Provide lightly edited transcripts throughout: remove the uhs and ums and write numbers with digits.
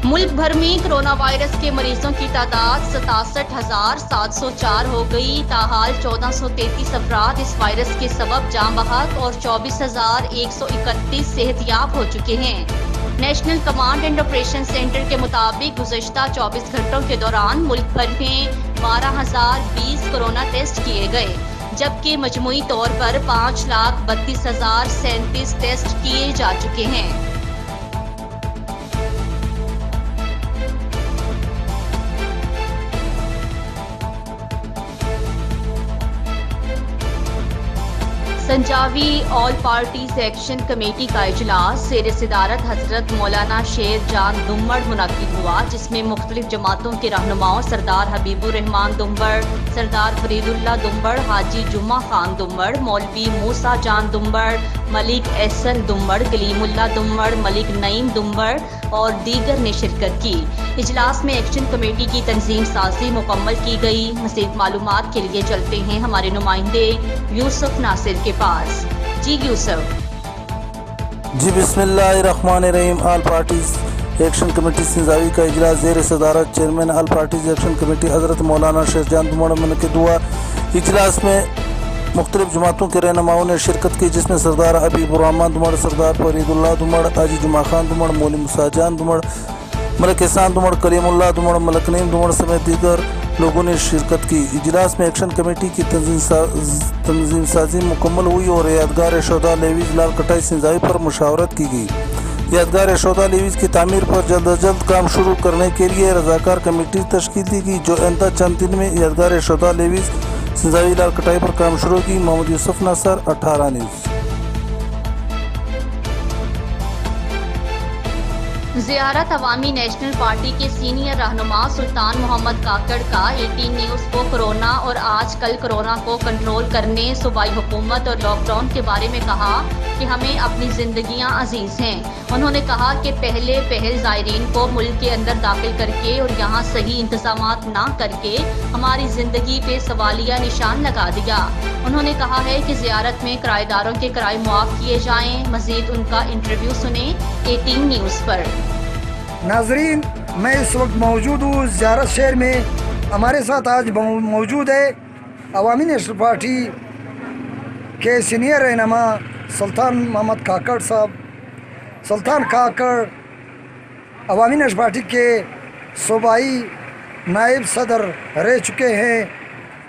मुल्क भर में कोरोना वायरस के मरीजों की तादाद 67,704 हो गई। ताहाल 1433 अफराद इस वायरस के सबब जाँ बहक और 24,131 सेहतयाब हो चुके हैं। National command and operation centre के मुताबिक गुज़श्ता 24 घंटों के दौरान मुल्क भर में 12,020 कोरोना टेस्ट किए गए, जबकि मजमूई तौर पर 5,32,037 टेस्ट किए जा चुके हैं। Sanjawi all parties action committee का इजलास ज़ेर सदारत हजरत मौलाना शेर जान दुम्बड़ मुनक्किद हुआ, जिसमें मुख्तलिफ जमातों के रहनुमाओं सरदार हबीबुर रहमान दुम्बड़, सरदार फरीदुल्लाह दुम्बड़, हाजी जुम्मा खान दुम्बड़, मौलवी मूसा जान दुम्बड़, मलिक एहसन दुम्बड़, कलीमुल्लाह दुम्बड़, मलिक नईम दुम्बड़ और दीगर ने शिरकत की। इजलास में एक्शन कमेटी की तंजीम साजी मुकम्मल की गई। मज़ीद मालूमात के लिए चलते हैं हमारे नुमाइंदे यूसुफ नासिर के पास। जी यूसुफ। जी बिस्मिल्लाहिर्रहमानिर्रहीम। ऑल पार्टीज एक्शन कमेटी सिंजावी का इजलास ज़ेर सदारत chairman all parties action committee हज़रत मौलाना शेर जान दुम्बड़ मुनक्किद हुआ। इजलास में मुख्तलिफ जमातों के रहनुमाओं ने शिरकत की, जिसमें सरदार हबीबुर रहमान दुम्बड़, सरदार फरीदुल्लाह दुम्बड़, हाजी जुम्मा खान दुम्बड़, मौलवी मूसा जान दुम्बड़, मलिक एहसान दुम्बड़, कलीमुल्लाह दुम्बड़, मलिक नईम दुम्बड़ समेत दीगर लोगों ने शिरकत की। इजलास में एक्शन कमेटी की तंजीम साजी मुकम्मल हुई और यादगार शोधा लेवीज लाल कटाई सिंजावी पर मुशावरत की गई। यादगार शोधा लेवीज की तामीर पर जल्द अज जल्द काम शुरू करने के लिए रजाकार कमेटी तश्कील दी गई, जो आइंदा चंद दिन में यादगार शोधा लेवीज सिंजावी लाल कटाई पर काम शुरू की। मोहम्मद यूसुफ नासर, 18 न्यूज़। ज़ियारत अवामी नेशनल पार्टी के सीनियर रहनुमा सुल्तान मोहम्मद काकड़ का 18 न्यूज़ को कोरोना और आजकल कोरोना को कंट्रोल करने, सूबाई हुकूमत और लॉकडाउन के बारे में कहा कि हमें अपनी ज़िंदगियां अजीज़ हैं। उन्होंने कहा कि पहल ज़ायरीन को मुल्क के अंदर दाखिल करके और यहाँ सही इंतज़ामात ना करके हमारी ज़िंदगी पे सवालिया निशान लगा दिया। उन्होंने कहा है कि ज़ियारत में किराएदारों के किराए मुआफ़ किए जाएँ। मज़ीद उनका इंटरव्यू सुने 18 न्यूज़ पर। नाजरीन, मैं इस वक्त मौजूद हूँ ज़ियारत शहर में। हमारे साथ आज मौजूद है अवामी नेशनल पार्टी के सीनियर रहनुमा सुल्तान मोहम्मद काकड़ साहब। सुल्तान काकड़ अवामी नेशनल पार्टी के सूबाई नायब सदर रह चुके हैं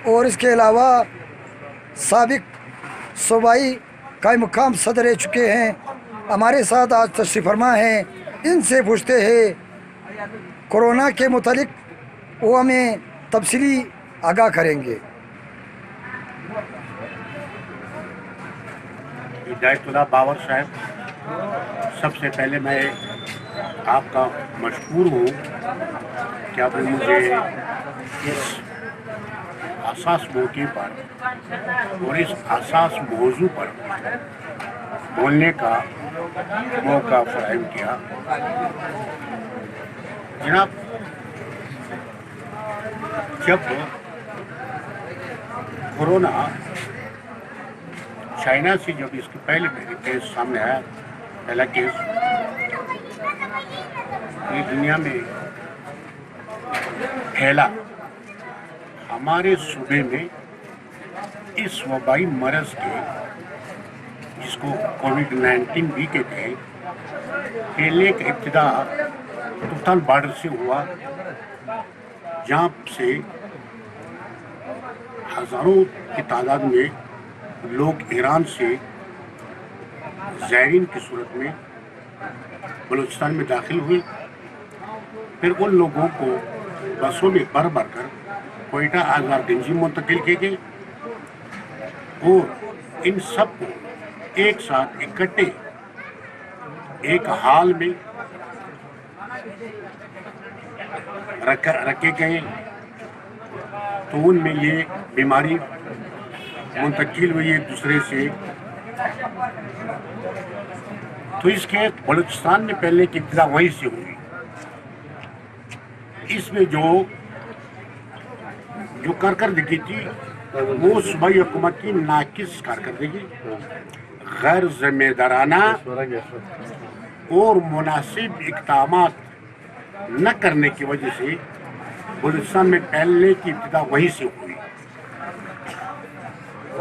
और इसके अलावा साबिक सूबाई कायम मुकाम सदर रह चुके हैं। हमारे साथ आज तशरीफ़ फरमा हैं। इनसे पूछते हैं कोरोना के मुतालिक, वो हमें तफसीली आगाह करेंगे। हिदायतुल्लाह बावर साहब, सबसे पहले मैं आपका मशकूर हूँ कि आपने मुझे इस हसास मौके पर और इस हसास मौजू पर बोलने का मौका फराहम किया। जनाब, जब कोरोना चाइना से जब इसके पहले केस सामने आया, पहला केस पूरी दुनिया में फैला, हमारे सूबे में इस वबाई मरज के, जिसको कोविड-19 भी कहते हैं, फैलने का इब्तिदा तुर्कस्तान बॉर्डर से हुआ, जहाँ से हज़ारों की तादाद में लोग ईरान से ज़ायरीन की सूरत में बलूचिस्तान में दाखिल हुए। फिर उन लोगों को बसों में भर भर कर कोयटा आज़ाद गंजी मुंतकिल किए गए और इन सब को एक साथ इकट्ठे एक हाल में रखे गए, तो उनमें ये बीमारी मुंतकिल हुई एक दूसरे से। तो इसके बलूचिस्तान में फैलने की इब्तिदा वहीं से हुई। इसमें जो कारकर्दगी थी वो सूबाई हुकूमत की नाकिस कारकर्दगी, गैर जिम्मेदाराना और मुनासिब इक़दामात न करने की वजह से बलूचिस्तान में फैलने की इब्तिदा वहीं से हुई,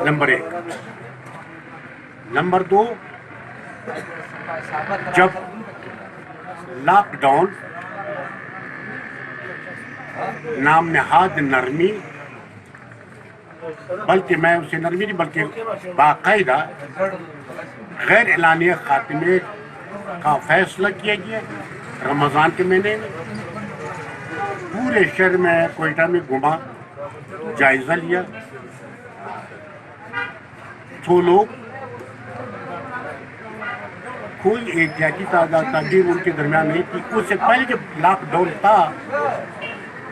नंबर 1। नंबर 2, जब लॉकडाउन नाम नहाद नरमी, बल्कि मैं उसे नरमी नहीं बल्कि बाकायदा गैर एलानिया खात्मे का फैसला किया गया रमज़ान के महीने में। पूरे शहर में कोयटा में घुमा, जायज़ा लिया, तो लोग कोई एहतियाती तदबीर उनके दरमियान नहीं थी। उससे पहले जब लॉकडाउन था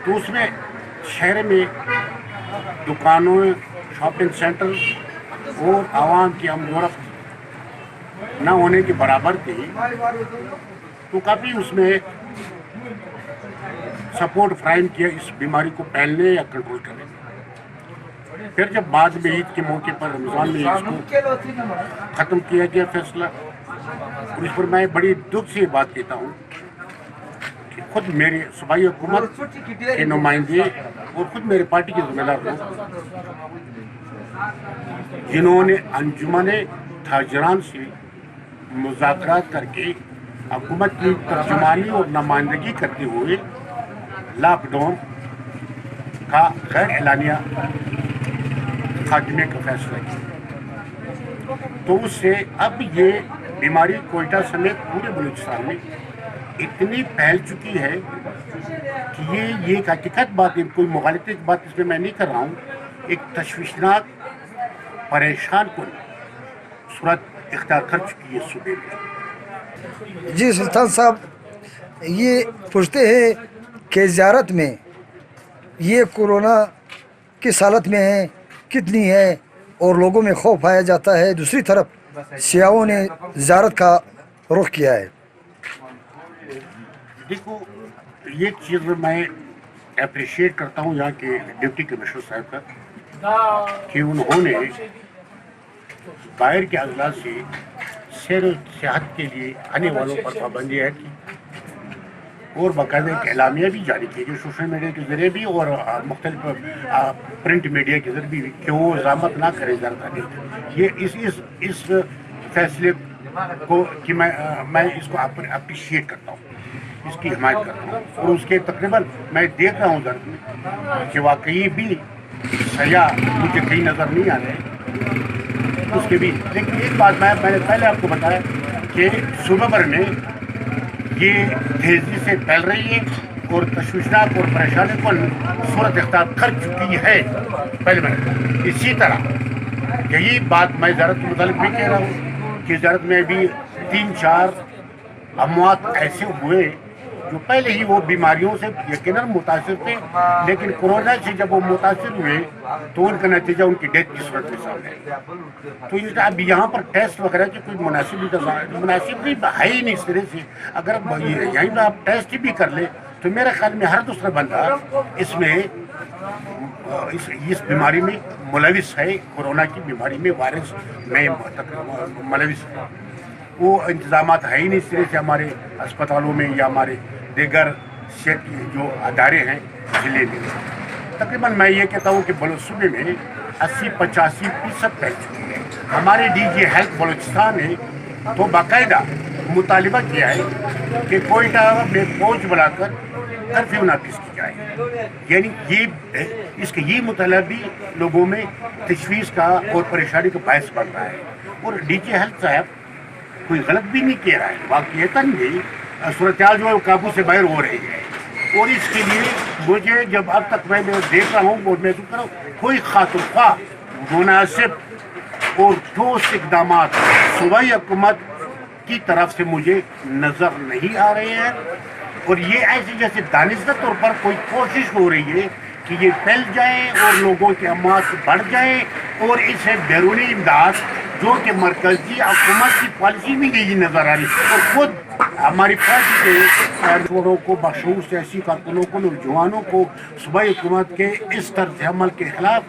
तो उसमें शहर में दुकानों, शॉपिंग सेंटर और आवाम की आमदोरफ्त न होने के बराबर थी, तो काफ़ी उसमें सपोर्ट फ्राहम किया इस बीमारी को फैलने या कंट्रोल करने में। फिर जब बाद में ईद के मौके पर रमज़ान में इसको ख़त्म किया गया फैसला, और इस पर मैं बड़ी दुख से बात कहता हूँ कि खुद मेरे सूबाई हुकूमत के नुमाइंदे और खुद मेरे पार्टी के ज़िम्मेदार लोग, जिन्होंने अंजुमन ताजरान से मुज़ाकरात करके हुकूमत की तर्जुमानी और नुमाइंदगी करते हुए लॉकडाउन का गैर एलानिया खात्मे का फैसला किया, तो उससे अब ये बीमारी कोयटा समेत पूरे बलूचिस्तान में इतनी फैल चुकी है कि ये एक हकीकत बात है, कोई मुगालते की बात इसमें मैं नहीं कर रहा हूँ, एक तशवीशनाक परेशान कुन सूरत इख्तियार कर चुकी है सूबे में। जी सुल्तान साहब, ये पूछते हैं कि ज़ियारत में ये कोरोना किस हालत में है, कितनी है, और लोगों में खौफ आया जाता है। दूसरी तरफ सियाहों ने ज़ियारत का रुख किया है। देखो, ये चीज़ मैं अप्रिशिएट करता हूँ यहाँ के डिप्टी कमिश्नर साहब का कि उन्होंने बाहर के अजला से सैर व सियाहत के लिए आने वालों पर पाबंदी है की, और बाकायदा एक एलामिया भी जारी की गई सोशल मीडिया के ज़रिए भी और मुख्तलिफ प्रिंट मीडिया के ज़रिए भी कि वो ज़ामत ना करे ज़्यादा। ये इस फैसले को कि मैं इसको अप्रिशिएट करता हूँ, इसकी हिमायत करता हूँ, और उसके तकरीबन मैं देख रहा हूँ ज़रूर में कि वाकई भी सयाह मुझे कहीं नज़र नहीं आ रहे उसके भी। लेकिन एक बात मैंने पहले आपको बताया कि सूबे भर में ये तेज़ी से फैल रही है और तशवीशनाक और परेशानी को सूरत इख्तियार कर चुकी है पहले मैंने। इसी तरह यही बात मैं ज़ियारत के मुतालिक भी कह रहा हूँ कि ज़ियारत में भी 3-4 अमवात ऐसे हुए जो पहले ही वो बीमारियों से यकीनन मुतासिर थे, लेकिन कोरोना से जब वो मुतासिर हुए तो उनका नतीजा उनकी डेथ की सूरत में सामने है। तो इसलिए अब यहाँ पर टेस्ट वगैरह की कोई मुनासिब नहीं है ही नहीं इस तरह से। अगर यहीं पर आप टेस्ट भी कर ले तो मेरे ख्याल में हर दूसरा बंदा इसमें इस बीमारी में मुलविस है, कोरोना की बीमारी में वायरस में मुलविस है। वो इंतजामात है ही नहीं इस तरह से हमारे अस्पतालों में या हमारे दीगर सेहत के जो अदारे हैं ज़िले में। तकरीबन मैं ये कहता हूँ कि सूबे में 80-85% फैल चुकी है। हमारे डीजी हेल्थ बलूचिस्तान ने तो बाकायदा मुतालिबा किया है कि कोयटा में फौज बुलाकर कर्फ्यू नाफिज की जाए, यानी ये मुताला भी लोगों में तशवीश का और परेशानी का बायस बन रहा है। और डीजी हेल्थ साहब कोई गलत भी नहीं कह रहा है, वाकईतन भी सूरत जो है काबू से बाहर हो रही है। और इसके लिए मुझे जब अब तक मैं देख रहा हूँ और महसूस कर रहा हूँ कोई खातरख्वाह मुनासिब और ठोस इकदाम सूबाई हुकूमत की तरफ से मुझे नज़र नहीं आ रहे हैं। और ये ऐसे जैसे दानिशा तौर पर कोई कोशिश हो रही है कि ये फैल जाए और लोगों के अमात बढ़ जाए, और इसे बैरूनी इमदाद जो कि मरकजी हुकूमत की पॉलिसी में यही नज़र आ रही है। और खुद हमारी पार्टी के लोगों को, बशूर सियासी कारकुनों को, नौजवानों को सूबाई हुकूमत के इस तर्ज अमल के खिलाफ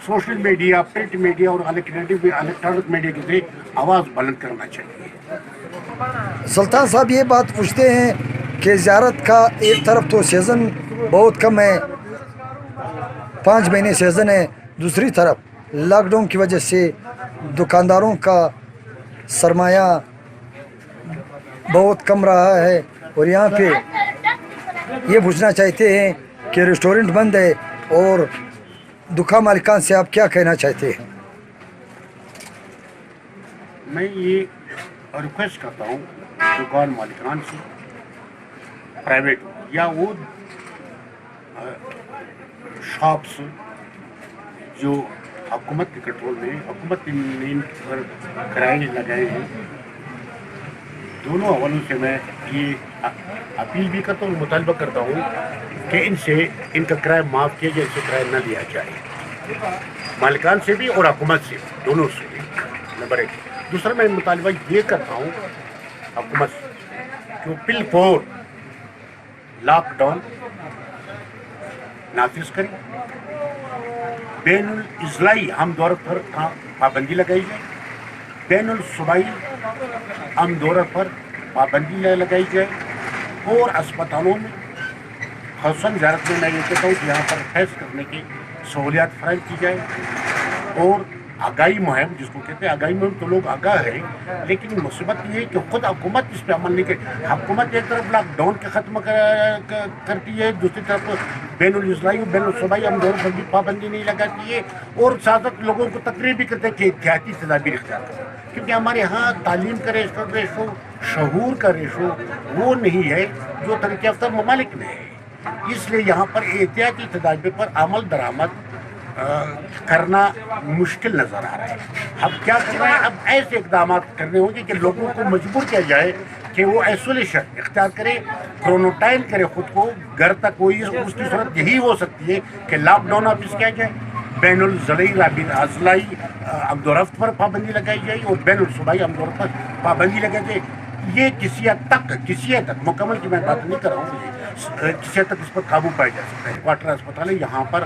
सोशल मीडिया, प्रिंट मीडिया और इलेक्ट्रॉनिक मीडिया के जरिए आवाज़ बुलंद करना चाहिए। सुल्तान साहब, ये बात पूछते हैं کہ زیارت کا ایک طرف تو سیزن بہت کم ہے، 5 مہینے سیزن ہے، دوسری طرف لاک ڈاؤن کی وجہ سے دکانداروں کا سرمایہ بہت کم رہا ہے، اور یہاں پہ یہ پوچھنا چاہتے ہیں کہ ریسٹورنٹ بند ہے، اور دکان مالکان سے آپ کیا کہنا چاہتے ہیں؟ میں یہ ریکویسٹ کرتا ہوں دکان مالکان سے، پرائیویٹ یا وہ شاپس جو حکومت کے کنٹرول میں، حکومت نے ان پر کرائے لگائے ہیں، دونوں حوالوں سے میں یہ اپیل بھی کرتا ہوں، مطالبہ کرتا ہوں کہ ان سے ان کا کرایہ معاف کیا جائے، ان سے کرایہ نہ لیا جائے، مالکان سے بھی اور حکومت سے بھی، دونوں سے بھی، نمبر 1۔ دوسرا میں مطالبہ یہ کرتا ہوں حکومت سے کہ وہ بالفور لاک ڈاؤن نافذ کریں، بین الاضلاعی عام دوروں پر پابندی لگائی جائے، بین الصوبائی عام دوروں پر پابندی لگائی جائے، اور اسپتالوں میں خصوصاً زیارت میں یہ کہتا ہوں کہ یہاں پر ٹیسٹ کرنے کی سہولیات فراہم کی جائے، اور آگاہی مہم جس کو کہتے ہیں آگاہی مہم، تو لوگ آگاہ ہیں، لیکن مصیبت یہ ہے کہ خود حکومت اس پہ عمل نہیں کرتی۔ حکومت ایک طرف لاک ڈاؤن کے ختم کرتی ہے، دوسری طرف بین الاضلاعی اور بین الصوبائی عام دوروں پر بھی پابندی نہیں لگاتی ہے، اور ساتھ لوگوں کو تقریر بھی کرتے ہیں کہ احتیاطی تدابیر اختیار کریں، کیونکہ ہمارے ہاں تعلیم کا ریشو، شعور کا ریشو وہ نہیں ہے جو ترقی یافتہ ممالک میں ہے، اس لیے یہاں پر احتیاطی تدابیر پر عمل درآمد کرنا مشکل نظر آ رہا ہے۔ اب کیا کرنا ہے؟ اب ایسے اقدامات کرنے ہوں گے کہ لوگوں کو مجبور کیا جائے کہ وہ آئسولیشن اختیار کرے، کرونوٹائن کرے خود کو گھر تک، کوئی اس کی صورت یہی ہو سکتی ہے کہ لاک ڈاؤن نافذ کیا جائے، بین الاضلاعی عمد و رفت پر پابندی لگائی جائے، اور بین الصوبائی عمد و رفت پر پابندی لگائی جائے۔ یہ کسی حد تک مکمل کی میں بات نہیں کر رہا ہوں، کسی حد تک اس پر قابو پایا جا سکتا ہے۔ کوارٹر اسپتال ہے، یہاں پر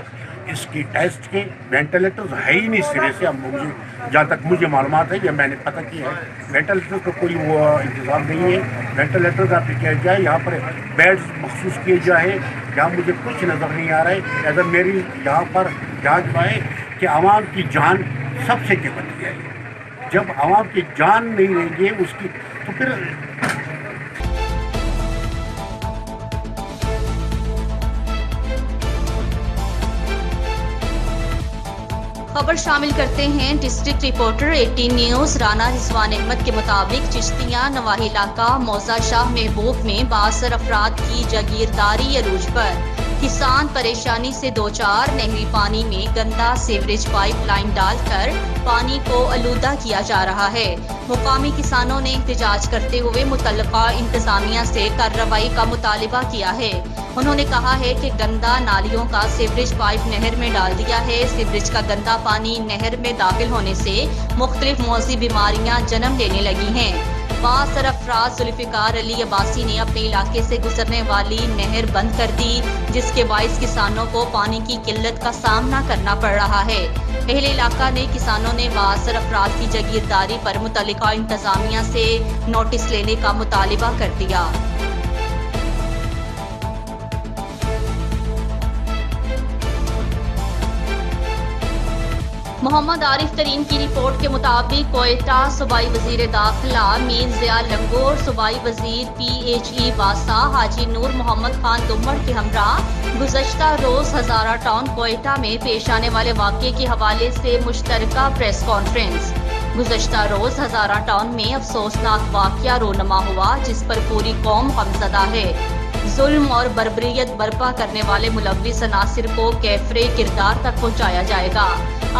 اس کی ٹیسٹ کے وینٹیلیٹرز ہے ہی نہیں سرے سے، مجھے جہاں تک مجھے معلومات ہے یا میں نے پتہ کی ہے، وینٹیلیٹرز کا کوئی وہ انتظام نہیں ہے، وینٹیلیٹرز آپ کیا جائے، یہاں پر بیڈز مخصوص کیے جائے، یہاں مجھے کچھ نظر نہیں آ رہا ہے۔ ایسا میری یہاں پر جانچ ہے کہ عوام کی جان سب سے قیمتی ہے، جب عوام کی جان نہیں رہیں گے اس کی تو پھر خبر شامل کرتے ہیں district reporter 18 news Rana Rizwan Ahmed کے مطابق چشتیاں نواحی علاقہ موزہ شاہ محبوب میں 62 افراد کی جاگیرداری عروج پر، کسان پریشانی سے دوچار، نہری پانی میں گندا سیوریج پائپ لائن ڈال کر پانی کو آلودہ کیا جا رہا ہے۔ مقامی کسانوں نے احتجاج کرتے ہوئے متعلقہ انتظامیہ سے کارروائی کا مطالبہ کیا ہے۔ انہوں نے کہا ہے کہ گندا نالیوں کا سیوریج پائپ نہر میں ڈال دیا ہے، سیوریج کا گندا پانی نہر میں داخل ہونے سے مختلف موذی بیماریاں جنم لینے لگی ہیں۔ 62 افراد ذوالفقار علی عباسی نے اپنے علاقے سے گزرنے والی نہر بند کر دی، جس کے باعث کسانوں کو پانی کی قلت کا سامنا کرنا پڑ رہا ہے۔ اہل علاقہ نے کسانوں نے 62 افراد کی جاگیرداری پر متعلقہ انتظامیہ سے نوٹس لینے کا مطالبہ کر دیا۔ محمد عارف ترین کی رپورٹ کے مطابق کوئٹہ صوبائی وزیر داخلہ میر ضیاء لنگو اور صوبائی وزیر PHE واسا حاجی نور محمد خان دمڑ کے ہمراہ گزشتہ روز ہزارہ ٹاؤن کوئٹہ میں پیش آنے والے واقعے کے حوالے سے مشترکہ پریس کانفرنس۔ گزشتہ روز ہزارہ ٹاؤن میں افسوسناک واقعہ رونما ہوا، جس پر پوری قوم غمزدہ ہے۔ ظلم اور بربریت برپا کرنے والے ملوث عناصر کو کیفرے کردار تک پہنچایا جائے گا۔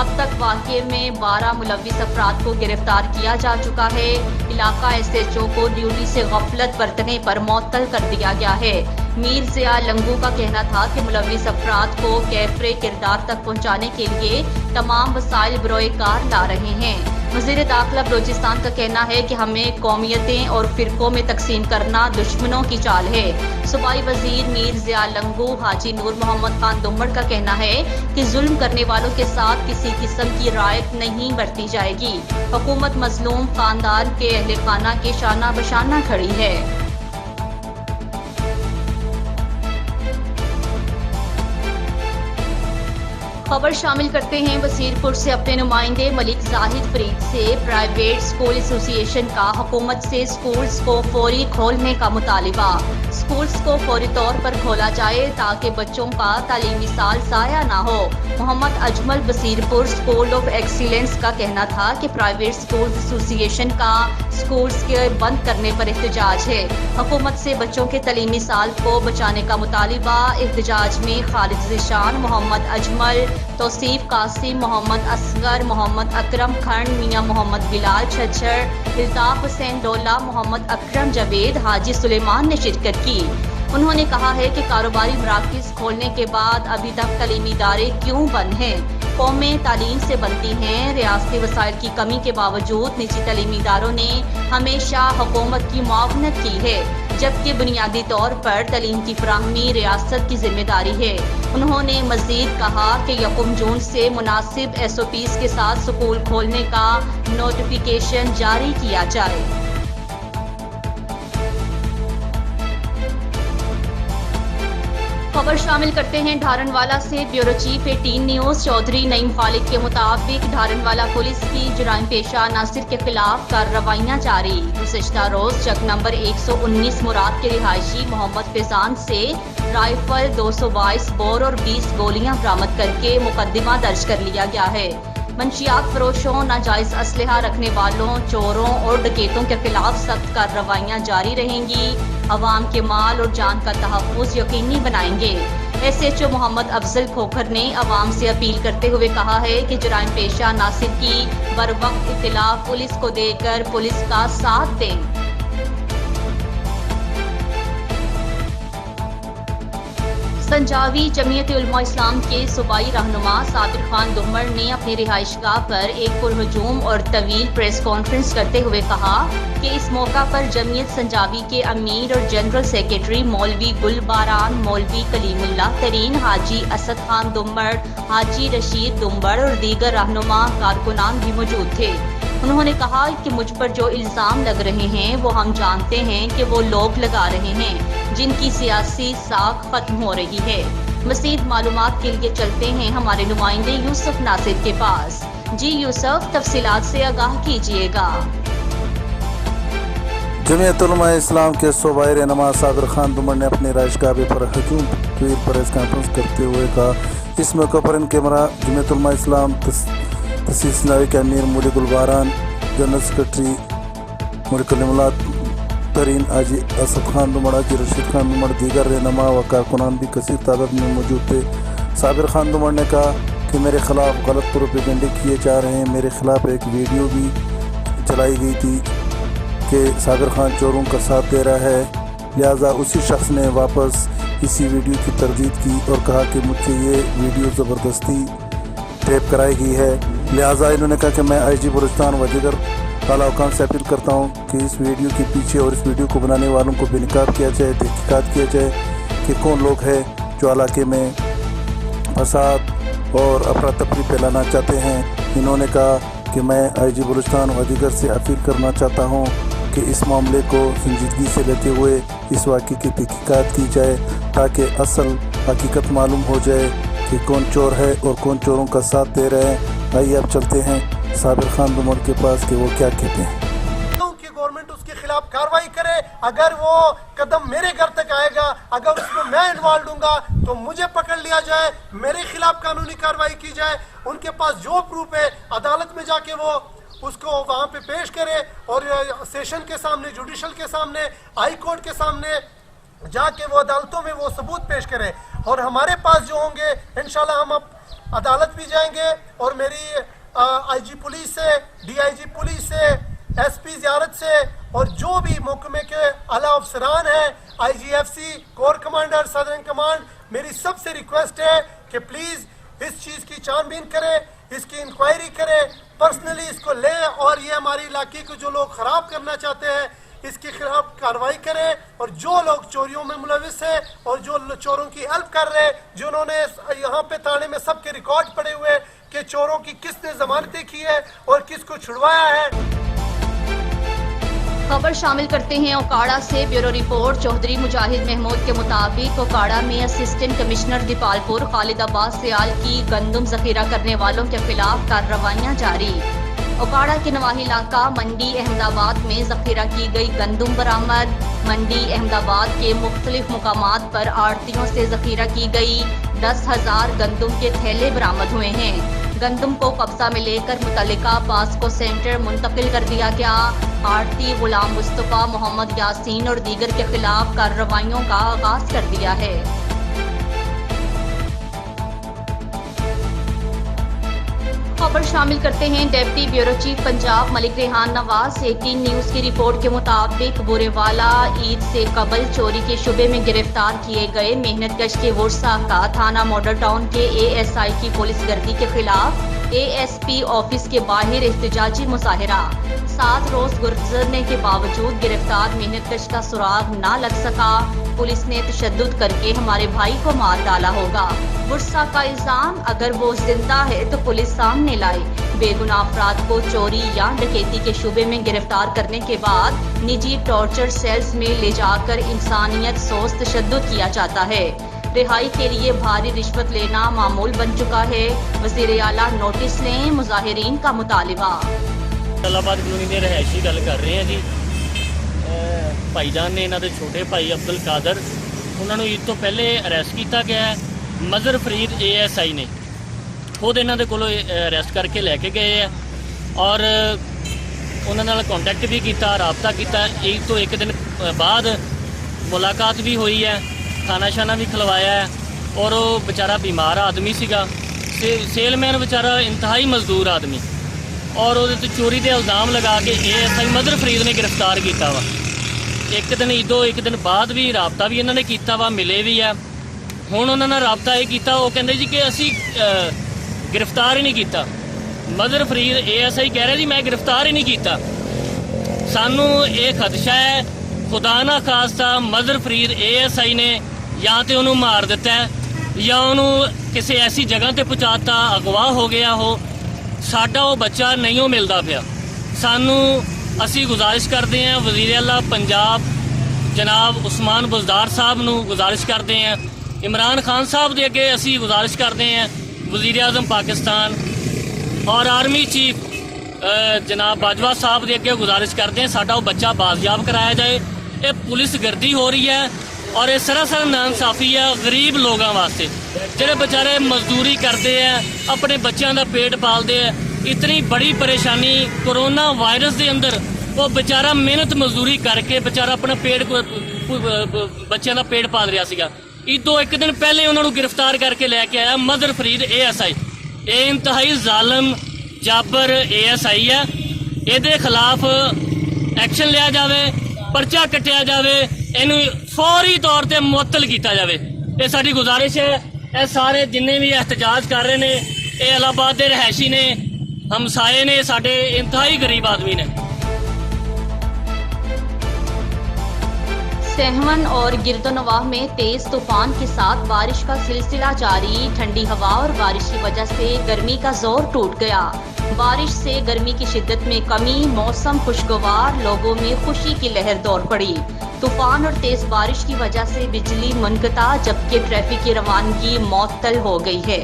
اب تک واقعے میں 12 ملوث افراد کو گرفتار کیا جا چکا ہے۔ علاقہ SHO کو ڈیوٹی سے غفلت برتنے پر معطل کر دیا گیا ہے۔ میر ضیاء لنگو کا کہنا تھا کہ ملوث افراد کو کیفرے کردار تک پہنچانے کے لیے تمام وسائل بروئے کار لا رہے ہیں۔ وزیر داخلہ بلوچستان کا کہنا ہے کہ ہمیں قومیتیں اور فرقوں میں تقسیم کرنا دشمنوں کی چال ہے۔ صوبائی وزیر میر ضیاء لنگو حاجی نور محمد خان دمڑ کا کہنا ہے کہ ظلم کرنے والوں کے ساتھ کسی قسم کی رعایت نہیں برتی جائے گی۔ حکومت مظلوم خاندان کے اہل خانہ کے شانہ بشانہ کھڑی ہے۔ खबर शामिल करते हैं वसीरपुर से अपने नुमाइंदे मलिक जाहिद फरीद से। प्राइवेट स्कूल एसोसिएशन का हुकूमत से स्कूल्स को फौरी खोलने का मुतालिबा। स्कूल्स को फौरी तौर पर खोला जाए ताकि बच्चों का तालीमी साल ज़ाया ना हो। Mohammad Ajmal Wasirpur school of excellence का कहना था कि प्राइवेट स्कूल एसोसिएशन का स्कूल्स के बंद करने पर एहतजाज है। हुकूमत से बच्चों के तालीमी साल को बचाने का मुतालिबा। एहतजाज में खालिद ज़ीशान, मोहम्मद अजमल, तौसीफ कासिम, मोहम्मद असगर, मोहम्मद अकरम खंड, मियां मोहम्मद बिलाल छच्छर, इल्ताफ हुसैन डोला, मोहम्मद अकरम जावेद, हाजी सुलेमान ने शिरकत की। उन्होंने कहा है कि कारोबारी मराकज़ खोलने के बाद अभी तक तालीमी इदारे क्यों बंद हैं। कौमें तालीम से बनती हैं। रियासती वसाइल की कमी के बावजूद निजी तालीमी इदारों ने हमेशा हुकूमत की मुआवनत की है, जबकि बुनियादी तौर पर तालीम की फराहमी रियासत की जिम्मेदारी है। उन्होंने मज़ीद कहा कि 1 जून से मुनासिब SOPs के साथ स्कूल खोलने का नोटिफिकेशन जारी किया जाए। खबर शामिल करते हैं ढारनवाला से। Bureau chief 18 news Chaudhry Naeem Khalid के मुताबिक ढारनवाला पुलिस की जुराइम पेशा नासिर के खिलाफ कार्रवाइयाँ जारी। गुज़िश्ता रोज चक नंबर 119 मुराद के रिहायशी मोहम्मद फैजान से राइफल, 222 बोर और 20 गोलियां बरामद करके मुकदमा दर्ज कर लिया गया है। मंशियात फरोशों, नाजायज असलहा रखने वालों, चोरों और डकैतों के खिलाफ सख्त कार्रवाइयाँ जारी रहेंगी। अवाम के माल और जान का तहफ़्फ़ुज़ यकीनी बनाएंगे। SHO मोहम्मद अफजल खोखर ने अवाम से अपील करते हुए कहा है कि जुराइम पेशा नासिर की बरवक्त इत्तला पुलिस को देकर पुलिस का साथ दें। संजावी जमीयत उलमा इस्लाम के सूबाई रहनुमा साबिर खान दुम्मड़ ने अपनी रिहाइशगाह पर एक पुरहजूम और तवील प्रेस कॉन्फ्रेंस करते हुए कहा कि इस मौका पर जमीयत संजावी के अमीर और जनरल सेक्रेटरी मौलवी गुलबारान, मौलवी कलीमुल्लाह तरीन, हाजी असद खान दुम्मड़, हाजी रशीद दुम्मड़ और दीगर रहनुमा कारकुनान भी मौजूद थे। उन्होंने कहा कि मुझ पर जो इल्ज़ाम लग रहे हैं वो हम जानते हैं कि वो लोग लगा रहे हैं जिनकी सियासी साख खत्म हो रही है। मज़ीद मालूमात के लिए चलते हैं हमारे नुमाइंदे यूसुफ नासिर के पास। जी यूसुफ, तफसीलात से आगाह कीजिएगा। जमीयत उलमा इस्लाम के सूबाई रहनुमा साबिर खान दुम्मड़ ने अपनी रिहाइशगाह पर हजूम ट्वीट प्रेस कॉन्फ्रेंस करते हुए कहा, इस मौके पर इनके हमरा जमीयत उलमा इस्लाम तसीस नावी के अमीर मौलवी गुलबारान, जनरल सेक्रेटरी मौलवी कलीमुल्लाह तरीन, हाजी असद खान दुम्मड़, हाजी रशीद खान दुम्मड़, दीगर रहनुमा व कारकुनान भी कसीर तादाद में मौजूद थे। साबिर खान दुम्मड़ ने कहा कि मेरे खिलाफ गलत प्रोपेगेंडे किए जा रहे हैं। मेरे खिलाफ एक वीडियो भी चलाई गई थी कि साबिर खान चोरों का साथ दे रहा है, लिहाजा उसी शख्स ने वापस इसी वीडियो की तरदीद की और कहा कि मुझसे ये वीडियो ज़बरदस्ती टेप कराई गई है। लिहाजा इन्होंने कहा कि मैं IG बलूचिस्तान व दीगर आला हुकाम से अपील करता हूँ कि इस वीडियो के पीछे और इस वीडियो को बनाने वालों को बेनकाब किया जाए, तहकीकात किया जाए कि कौन लोग हैं जो इलाके में फसाद और अफरा तफरी फैलाना चाहते हैं। इन्होंने कहा कि मैं IG बलूचिस्तान व दीगर से अपील करना चाहता हूँ कि इस मामले को संजीदगी से लेते हुए इस वाक़े की तहकीकात की जाए ताकि असल हकीकत मालूम हो जाए कि कौन चोर है और कौन चोरों का साथ दे रहे हैं। आइए अब चलते हैं साबिर खान दुम्मड़ के पास कि वो क्या कहते हैं। कि गवर्नमेंट उसके खिलाफ कार्रवाई करे। अगर वो कदम मेरे घर तक आएगा, अगर उसमें मैं इन्वॉल्व दूंगा तो मुझे पकड़ लिया जाए, मेरे खिलाफ कानूनी कार्रवाई की जाए। उनके पास जो प्रूफ है अदालत में जाके वो उसको वहाँ पे पेश करे और सेशन के सामने, जुडिशल के सामने, हाई कोर्ट के सामने जाके वो अदालतों में वो सबूत पेश करें। और हमारे पास जो होंगे इंशाल्लाह हम अब अदालत भी जाएंगे और मेरी IG पुलिस से, DIG पुलिस से, SP ज़ियारत से और जो भी महकमे के आला अफसरान हैं, IGFC, core commander, southern command, मेरी सबसे रिक्वेस्ट है कि प्लीज़ इस चीज़ की छानबीन करें, इसकी इंक्वायरी करें, पर्सनली इसको लें और ये हमारे इलाके को जो लोग ख़राब करना चाहते हैं इसके खिलाफ कार्रवाई करें। और जो लोग चोरियों में मुलविस हैं और जो चोरों की हेल्प कर रहे हैं, जिन्होंने यहाँ पे थाने में सबके रिकॉर्ड पड़े हुए कि चोरों की किसने जमानतें की है और किसको छुड़वाया है। खबर शामिल करते हैं ओकाड़ा से। Bureau report. चौधरी मुजाहिद महमूद के मुताबिक ओकाड़ा में असिस्टेंट कमिश्नर दीपालपुर खालिदाबाद सियाल की गंदम जखीरा करने वालों के खिलाफ कार्रवाइयां जारी। ओकाड़ा के नवाही इलाका मंडी अहमदाबाद में जखीरा की गई गंदम बरामद। मंडी अहमदाबाद के मुख्तलिफ मुकामात पर आड़तियों से जखीरा की गई 10,000 गंदम के थैले बरामद हुए हैं। गंदम को कब्जा में लेकर मुतल्लिका पास्को सेंटर मुंतकिल कर दिया गया। आड़ती गुलाम मुस्तफ़ा, मोहम्मद यासीन और दीगर के खिलाफ कार्रवाइयों का आगाज कर दिया है। खबर शामिल करते हैं deputy bureau chief Punjab Malik Rehan Nawaz. 18 news की रिपोर्ट के मुताबिक बुरेवाला ईद से कबल चोरी के शुबे में गिरफ्तार किए गए मेहनतकश के वर्षा का थाना मॉडल टाउन के ASI की पुलिस गर्दी के खिलाफ ASP ऑफिस के बाहर एहतजाजी मुजाहिरा। 7 रोज गुजरने के बावजूद गिरफ्तार मेहनतकश का सुराग ना लग सका। पुलिस ने तशद्दुद करके हमारे भाई को मार डाला होगा। वर्षा का इल्जाम, अगर वो जिंदा है तो पुलिस सामने लाए। बेगुनाह अफराद को चोरी या डकैती के शुबे में गिरफ्तार करने के बाद निजी टॉर्चर सेल्स में ले जाकर इंसानियत सोच तशद्दुद किया जाता है। रिहाई के लिए भारी रिश्वत लेना मामूल बन चुका है। वज़ीर आला नोटिस लें, मुजाहिरीन का मुतालिबा। जलालाबाद कलोनी के रहायशी गल कर रहे हैं जी। भाईजान ने इन्होंने छोटे भाई अब्दुल कादर उन्होंने ईद तो पहले अरैसट किया गया है। मजर फरीद ASI ने खुद इन्होंने को अरैसट करके लैके गए है और उन्होंने कॉन्टैक्ट भी किया, राबता किया। ईद तो एक दिन बाद मुलाकात भी हुई है, खाना शाना भी खिलवाया है और वो बेचारा बीमार आदमी सीगा। सेलमैन बेचारा इंतहाई मजदूर आदमी और वो चोरी के इल्ज़ाम लगा के ASI मदर फरीद ने गिरफ्तार किया वा। एक दिन ईदों एक दिन बाद भी राबता भी इन्होंने किया वा, मिले भी है। हुण उन्होंने राबता ये किया, वो कहते जी कि असी गिरफ्तार ही नहीं किया। मदर फरीद ASI कह रहे जी मैं गिरफ्तार ही नहीं किया। सानू ये खदशा है खुदा ना खास्ता मदर फरीद ASI ने या तो उन्होंने मार दिता है या उन्होंने किसी ऐसी जगह पर पहुँचाता, अगवा हो गया हो। साडा वो बच्चा नहीं हो मिलता पिया। सानू असी गुजारिश करते हैं वज़ीर आला पंजाब जनाब उस्मान बुज़दार साहब नू गुजारिश करते हैं, इमरान खान साहब के अगे असी गुजारिश करते हैं, वज़ीर आज़म पाकिस्तान और आर्मी चीफ जनाब बाजवा साहब के अगे गुजारिश करते हैं साडा वो बच्चा बाजियाब कराया जाए। ये पुलिस गर्दी हो रही है और ये सरासर नाइंसाफ़ी है गरीब लोगों वास्ते ਜਿਹੜੇ बेचारे मजदूरी करते हैं, अपने बच्चों का पेट पालते हैं। इतनी बड़ी परेशानी कोरोना वायरस के अंदर वो बेचारा मेहनत मजदूरी करके बेचारा अपना पेट बच्चों का पेट पाल रहा सीगा। ईदों एक दिन पहले उन्होंने गिरफ्तार करके लैके आया मदर फरीद ASI। ये इंतहाई जालम जाबर ASI है। ये खिलाफ एक्शन लिया जाए, परचा कटिया जाए, इनू फौरी तौर पर मुअत्तल किया जाए। ये साडी गुजारिश है। ये सारे जिन्ने भी एहतजाज कर रहे हैं ये इलाहाबाद के रहायशी ने, हमसाए ने, साडे इंतहाई गरीब आदमी ने। सहवन और गिरदोनवाह में तेज तूफान के साथ बारिश का सिलसिला जारी। ठंडी हवा और बारिश की वजह से गर्मी का जोर टूट गया। बारिश से गर्मी की शिद्दत में कमी, मौसम खुशगवार, लोगों में खुशी की लहर दौड़ पड़ी। तूफान और तेज बारिश की वजह से बिजली मुनक़ता, जबकि ट्रैफिक की रवानगी मुअत्तल हो गई है।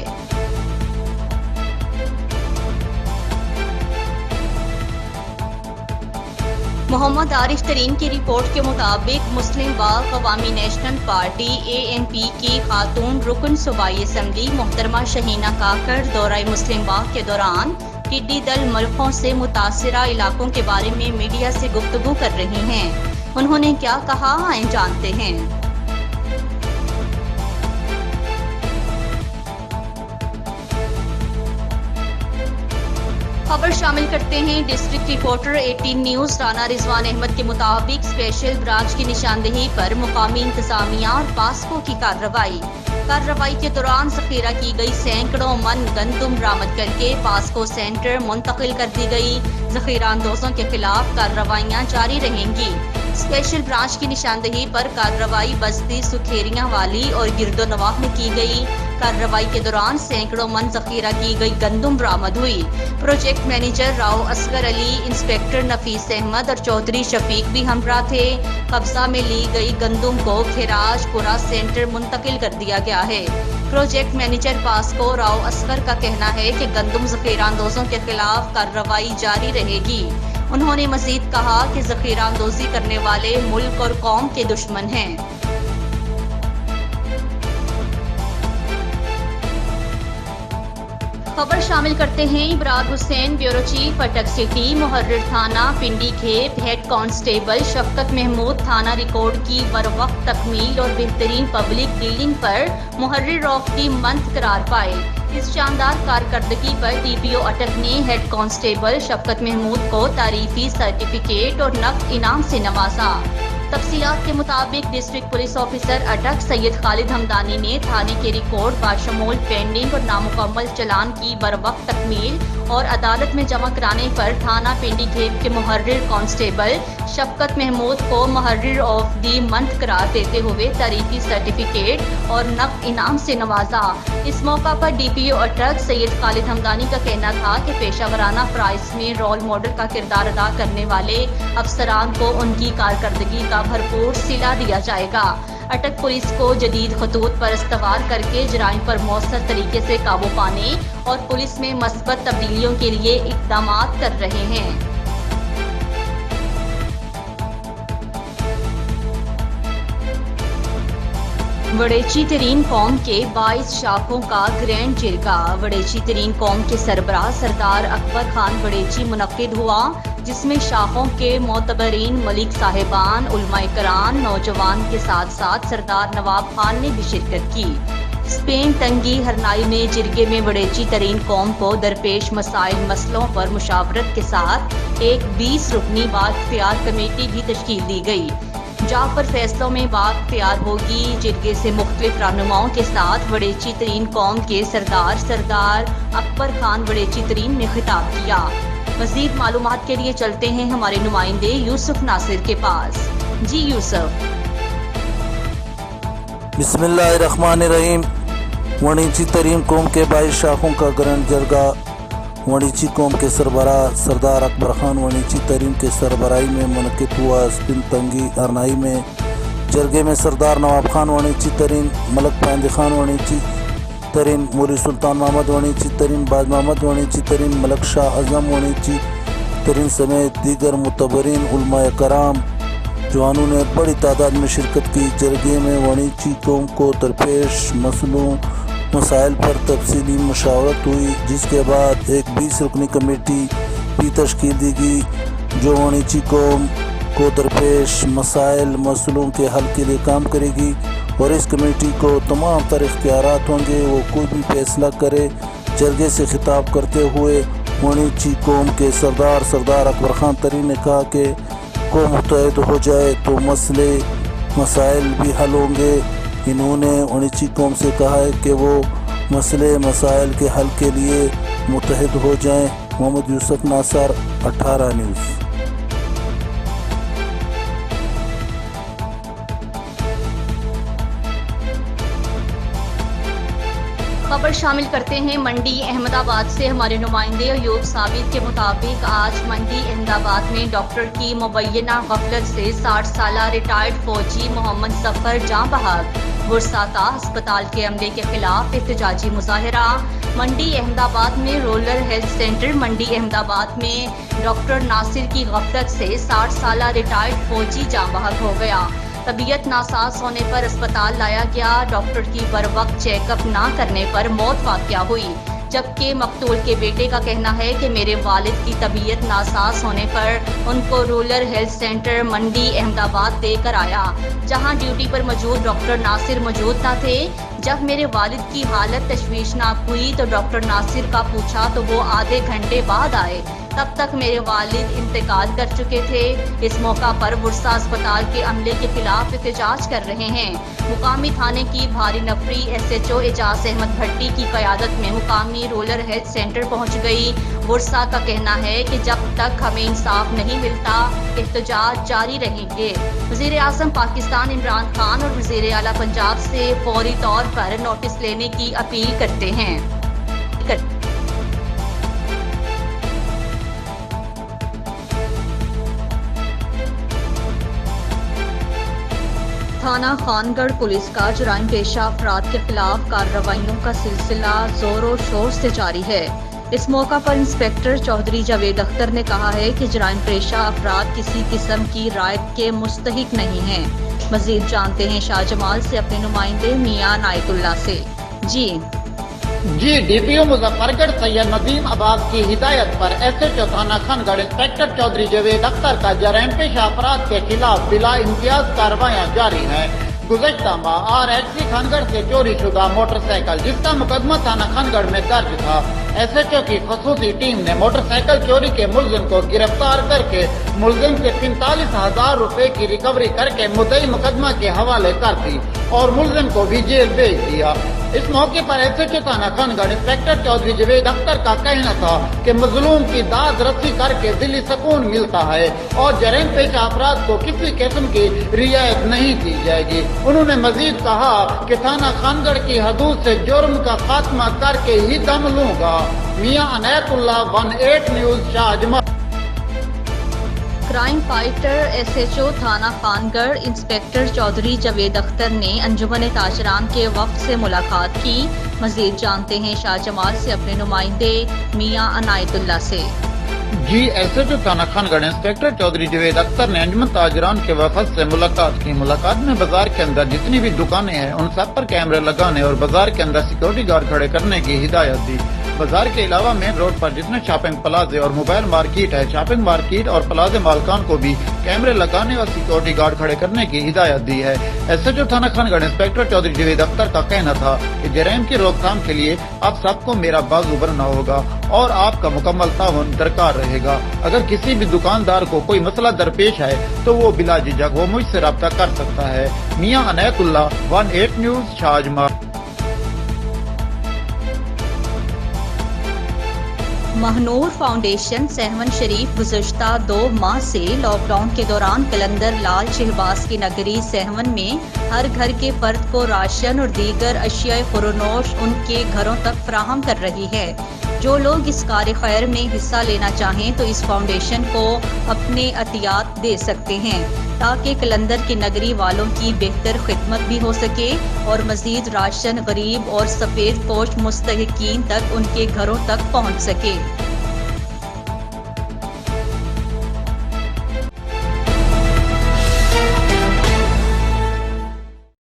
मोहम्मद आरिफ तरीन की रिपोर्ट के मुताबिक मुस्लिम बाग अवामी नेशनल पार्टी ANP की खातून रुकन सूबाई असम्बली मोहतरमा शहीना काकड़ दौरा मुस्लिम बाग के दौरान टिड्डी दल मलकों से मुतासिरा इलाकों के बारे में मीडिया से गुफ्तगू कर रही हैं। उन्होंने क्या कहा, आइए जानते हैं। खबर शामिल करते हैं district reporter 18 news Rana Rizwan Ahmed के मुताबिक स्पेशल ब्रांच की निशानदेही पर मुकामी इंतजामिया और पास्को की कार्रवाई के दौरान जखीरा की गई सैकड़ों मन गंदम बरामद करके पास्को सेंटर मुंतकिल कर दी गई। जखीरा अंदोजों के खिलाफ कार्रवाइयां जारी रहेंगी। स्पेशल ब्रांच की निशानदेही पर कार्रवाई बस्ती सुखेरियां वाली और गिरदोनवाह में की गई। कार्रवाई के दौरान सैकड़ों मन जखीरा की गई गंदम बरामद हुई। Project manager Rao Asghar Ali, inspector Nafees Ahmed और चौधरी शफीक भी हमरा थे। कब्जा में ली गई गंदम को खिराजपुरा सेंटर मुंतकिल कर दिया गया है। प्रोजेक्ट मैनेजर पास्को राव असगर का कहना है कि गंदम जखीरा अंदोजों के खिलाफ कार्रवाई जारी रहेगी। उन्होंने मजीद कहा कि जखीरा अंदोजी करने वाले मुल्क और कौम के दुश्मन हैं। खबर शामिल करते हैं इब्रार हुसैन, ब्यूरो चीफ अटक सिटी, मुहर्रिर थाना पिंडी खेप, हेड कांस्टेबल शफकत महमूद थाना रिकॉर्ड की बरवक्त तकमील और बेहतरीन पब्लिक डीलिंग पर मुहर्रिर ऑफ दी मंथ करार पाए। इस शानदार कारकर्दगी पर DPO अटक ने हेड कांस्टेबल शफकत महमूद को तारीफी सर्टिफिकेट और नकद इनाम से नवाजा। तफसीलात के मुताबिक डिस्ट्रिक्ट पुलिस ऑफिसर अटक सैयद खालिद हमदानी ने थाने के रिकॉर्ड बाशमूल पेंडिंग और नामुकम्मल चलान की बरवक्त तकमील और अदालत में जमा कराने पर थाना पिंडी खेप के मुहर्रिर कांस्टेबल शफकत महमूद को मुहर्रिर ऑफ दी मंथ करार देते हुए तारीफी सर्टिफिकेट और नकद इनाम से नवाजा। इस मौका पर DPO अटक सैयद खालिद हमदानी का कहना था कि पेशा वराना प्राइस में रोल मॉडल का किरदार अदा करने वाले अफसरान को उनकी कारकर्दगी का भरपूर सिला दिया जाएगा। अटक पुलिस को जदीद खतूत पर इस्तवार करके जराइम पर मौसर तरीके से काबू पाने और पुलिस में मस्बत तब्दीलियों के लिए इक़दाम कर रहे हैं। वड़ेची तरीन कौम के 22 शाखों का ग्रैंड जिरगा वड़ेची तरीन कौम के सरबराह सरदार अकबर खान वड़ेची मुनक्किद हुआ, जिसमें शाखों के मोतबरीन मलिक साहिबान, उलमाए कराम, नौजवान के साथ साथ सरदार नवाब खान ने भी शिरकत की। स्पेन तंगी हरनाई में जिरगे में वड़ेची तरीन कौम को दरपेश मसाइल मसलों पर मुशावरत के साथ एक 20 रुकनी बाख्तियार कमेटी भी तश्कील दी गई, जहाँ पर फैसलों में बाख्तियार होगी। जिरगे से मुख्तलिफ रहनुमाओं के साथ वड़ेची तरीन कौम के सरदार अकबर खान वड़ेची तरीन ने खिताब किया। मजीद मालूमात के लिए चलते हैं हमारे नुमाइंदे यूसुफ नासिर के पास। जी यूसुफ। बिस्मिल्लाहिर्रहमानिर्रहीम। वड़ेची तरीन कौम के 22 शाखों का ग्रैंड जरगा वड़ेची कौम के सरबराह सरदार अकबर खान वड़ेची तरीन के सरबराही में मुनक़िद हुआ। स्पिन तंगी अरनाई में जरगे में सरदार नवाब खान वड़ेची तरीन, मलक पांदे खान वड़ेची तरीन, मौलवी सुल्तान मोहम्मद वड़ेची तरीन, बाज मोहम्मद वड़ेची तरीन, मलक शाह आज़म वड़ेची तरीन समेत दीगर मुतबरीन उलमाए कराम जवानों ने बड़ी तादाद में शिरकत की। जरगे में वड़ेची कौम को दरपेश मसलों मसाइल पर तफसीली मुशावरत हुई, जिसके बाद एक 20 रुकनी कमेटी भी तश्कील दी गई जो वड़ेची कौम को दरपेश मसाइल मसलों के हल के लिए काम करेगी और इस कमेटी को तमाम तर इख्तियारात होंगे, वो कोई भी फैसला करे। जरगे से खिताब करते हुए वड़ेची कौम के सरदार अकबर खान तरीन ने कहा कि कौम मुत्तहिद हो जाए तो मसले मसाइल भी हल होंगे। इन्होंने वड़ेची कौम से कहा है कि वो मसले मसाइल के हल के लिए मुत्तहिद हो जाएं। मोहम्मद यूसुफ नासर, 18 न्यूज़। खबर शामिल करते हैं मंडी अहमदाबाद से। हमारे नुमाइंदे अयूब साबित के मुताबिक आज मंडी अहमदाबाद में डॉक्टर की मुबैना गफलत से 60 साल रिटायर्ड फौजी मोहम्मद सफर जाँ बहक गुरसाता अस्पताल के अमले के खिलाफ एहतजाजी मुजाहरा। मंडी अहमदाबाद में रूरल हेल्थ सेंटर मंडी अहमदाबाद में डॉक्टर नासिर की गफलत से 60 साल रिटायर्ड फौजी जाँ बहक हो गया। तबीयत नासाज होने पर अस्पताल लाया गया। डॉक्टर की बरवक्त चेकअप ना करने पर मौत वाक़या हुई, जबकि मकतूल के बेटे का कहना है कि मेरे वालिद की तबीयत नासाज होने पर उनको रूरल हेल्थ सेंटर मंडी अहमदाबाद लेकर आया, जहां ड्यूटी पर मौजूद डॉक्टर नासिर मौजूद न थे। जब मेरे वालिद की हालत तशवीशनाक हुई तो डॉक्टर नासिर का पूछा तो वो आधे घंटे बाद आए। तब तक मेरे वालिद इंतकाल कर चुके थे। इस मौका पर बुरसा अस्पताल के अमले के खिलाफ एहतजाज कर रहे हैं। मुकामी थाने की भारी नफरी SHO एजाज अहमद भट्टी की क़यादत में मुकामी रूरल हेल्थ सेंटर पहुंच गई। बुरसा का कहना है कि जब तक हमें इंसाफ नहीं मिलता एहतजाज जारी रहेंगे। वज़ीर आज़म पाकिस्तान इमरान खान और वज़ीर आला पंजाब से फौरी तौर पर नोटिस लेने की अपील करते हैं। थाना खानगढ़ पुलिस का जुराइम पेशा अफराद के खिलाफ कार्रवाइयों का सिलसिला जोरों शोर से जारी है। इस मौका पर इंस्पेक्टर चौधरी जावेद अख्तर ने कहा है कि जुराइम पेशा अफराद किसी किस्म की रायत के मुस्तहिक नहीं हैं। मजीद जानते हैं शाह जमाल से अपने नुमाइंदे मियां नायतुल्लाह से। जी DPO मुजफ्फरगढ़ सैयद नदीम अब्बास की हिदायत पर SHO थाना खानगढ़ इंस्पेक्टर चौधरी जावेद अख्तर का जराइम पेशा अफराद के खिलाफ बिला इम्तियाज कार्रवाइयाँ जारी हैं। गुज़श्ता माह RHC खानगढ़ से चोरी शुदा मोटरसाइकिल जिसका मुकदमा थाना खानगढ़ में दर्ज था, SHO की खसूसी टीम ने मोटरसाइकिल चोरी के मुलजिम को गिरफ्तार करके मुलजिम से 45,000 रुपए की रिकवरी करके मुद्दई मुकदमा के हवाले कर दी और मुलजिम को भी जेल भेज दिया। इस मौके पर SHO थाना खानगढ़ इंस्पेक्टर चौधरी जावेद अख्तर का कहना था कि मजलूम की दाद रस्सी करके दिली सुकून मिलता है और जराइम पेशा अफराद को किसी किस्म की रियायत नहीं दी जाएगी। उन्होंने मजीद कहा कि थाना खानगढ़ की हदूद से जुर्म का खात्मा करके ही दम लूंगा। मियां अनायतुल्लाह 18 news Shahjama. Crime fighter SHO थाना खानगढ़ इंस्पेक्टर चौधरी जावेद अख्तर ने अंजुमन ताजरान के वफ्द से मुलाकात की। मजीद जानते हैं शाह जमाल से अपने नुमाइंदे मियां अनायतुल्लाह से। SHO थाना खानगढ़ इंस्पेक्टर चौधरी जावेद अख्तर ने अंजुमन ताजरान के वफद से मुलाकात की। मुलाकात में बाजार के अंदर जितनी भी दुकानें हैं उन सब पर कैमरे लगाने और बाजार के अंदर सिक्योरिटी गार्ड खड़े करने की हिदायत दी। बाजार के अलावा मेन रोड पर जितने शॉपिंग प्लाजे और मोबाइल मार्केट है, शॉपिंग मार्केट और प्लाजे मालकान को भी कैमरे लगाने और सिक्योरिटी गार्ड खड़े करने की हिदायत दी है। SHO थाना खानगढ़ इंस्पेक्टर चौधरी जावेद अख्तर का कहना था कि जराइम की रोकथाम के लिए अब सबको मेरा बाजू बनना होगा और आपका मुकम्मल ताउन दरकार रहेगा। अगर किसी भी दुकानदार को कोई मसला दरपेश है तो वो बिला झिझक वो मुझसे रब्ता कर सकता है। मियां अनायतुल्लाह 18 न्यूज़ शाहजमा। महनूर फाउंडेशन सहवन शरीफ गुज़श्ता 2 माह से लॉकडाउन के दौरान कलंदर लाल शहबाज की नगरी सहवन में हर घर के फर्द को राशन और दीगर अशिया खुरनोश उनके घरों तक फराहम कर रही है। जो लोग इस कार्य खैर में हिस्सा लेना चाहें तो इस फाउंडेशन को अपने अतियात दे सकते हैं ताकि कलंदर की नगरी वालों की बेहतर खिदमत भी हो सके और मजीद राशन गरीब और सफ़ेद पोश मुस्तहिकीन तक उनके घरों तक पहुँच सके।